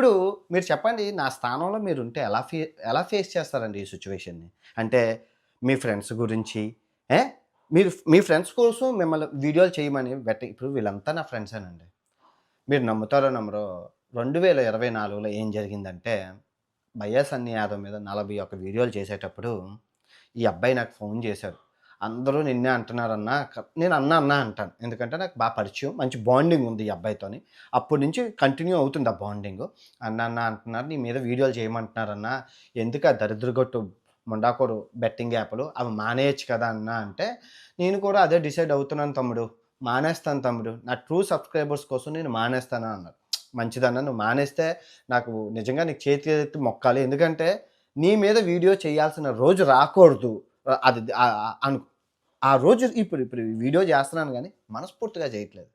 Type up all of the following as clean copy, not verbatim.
ఇప్పుడు మీరు చెప్పండి నా స్థానంలో మీరుంటే ఎలా ఫేస్ చేస్తారండి ఈ సిట్యుయేషన్‌ని? అంటే మీ ఫ్రెండ్స్ గురించి ఏ మీరు మీ ఫ్రెండ్స్ కోసం మిమ్మల్ని వీడియోలు చేయమని ఇప్పుడు వీళ్ళంతా నా ఫ్రెండ్సేనండి. మీరు నమ్ముతారో నమ్మరో 2024లో ఏం జరిగిందంటే, 'భయ్యా సన్నీ యాదవ్' మీద 41 వీడియోలు చేసేటప్పుడు ఈ అబ్బాయి నాకు ఫోను చేశాడు. అందరూ నిన్నే అంటున్నారన్నా నేను అన్నా అంటాను. ఎందుకంటే నాకు పరిచయం. మంచి బాండింగ్ ఉంది ఈ అబ్బాయితోని. అప్పటి నుంచి కంటిన్యూ అవుతుంది ఆ బాండింగు. అన్న అంటున్నారు నీ మీద వీడియోలు చేయమంటున్నారన్నా. ఎందుకు ఆ దరిద్రగొట్టు ముండాకోడు బెట్టింగ్ యాపులు అవి మానేయొచ్చు కదా అన్నా అంటే, నేను కూడా అదే డిసైడ్ అవుతున్నాను తమ్ముడు. మానేస్తాను తమ్ముడు. నా ట్రూ సబ్‌స్క్రైబర్స్ కోసం నేను మానేస్తాను అన్నారు. మంచిదన్నా నువ్వు మానేస్తే నాకు నిజంగా నీకు చేతులెత్తి మొక్కాలి. ఎందుకంటే నీ మీద వీడియో చేయాల్సిన రోజు రాకూడదు. అది ఆ రోజు ఇప్పుడు ఈ వీడియో చేస్తున్నాను గానీ, మనస్ఫూర్తిగా చేయట్లేదు.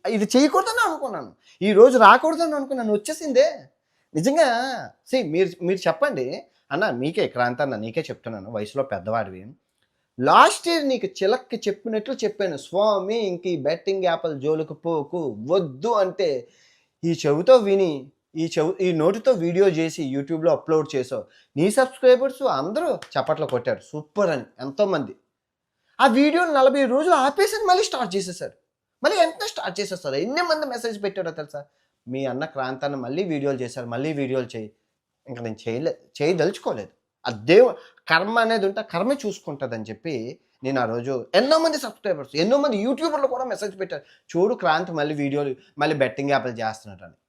ఇది చేయకూడదని అనుకున్నాను. ఈ రోజు రాకూడదని అనుకున్నాను. వచ్చేసిందే. నిజంగా మీరు చెప్పండి. అన్న మీకే క్రాంతి అన్న నీకే చెప్తున్నాను. వయసులో పెద్దవాడివి. లాస్ట్ ఇయర్ నీకు చిలక్కి చెప్పినట్లు చెప్పాను. స్వామి ఇంక ఈ బెట్టింగ్ యాప్‌ల జోలికి పోకు. వద్దు అంటే, ఈ చెవితో విని, ఈ నోటితో వీడియో చేసి యూట్యూబ్‌లో అప్‌లోడ్ చేసావు. నీ సబ్‌స్క్రైబర్స్ అందరూ చప్పట్లు కొట్టారు. సూపర్ అని ఎంతోమంది. ఆ వీడియోని 40 రోజులు ఆపేసి మళ్ళీ స్టార్ట్ చేసేసారు. మళ్ళీ వెంటనే స్టార్ట్ చేసేస్తారు. ఎన్ని మంది మెసేజ్ పెట్టారో తెలుసా? మీ అన్న క్రాంతన్న మళ్ళీ వీడియోలు చేశారు. మళ్ళీ వీడియోలు చెయ్యి. ఇంక నేను చేయదలుచుకోలేదు. ఆ కర్మ అనేది ఉంటే కర్మే చూసుకుంటదని చెప్పి నేను ఆ రోజు ఎన్నో మంది సబ్‌స్క్రైబర్స్, ఎన్నో మంది యూట్యూబర్‌లు కూడా మెసేజ్ పెట్టారు. చూడు క్రాంతి మళ్ళీ బెట్టింగ్ యాప్‌లు చేస్తున్నాడని.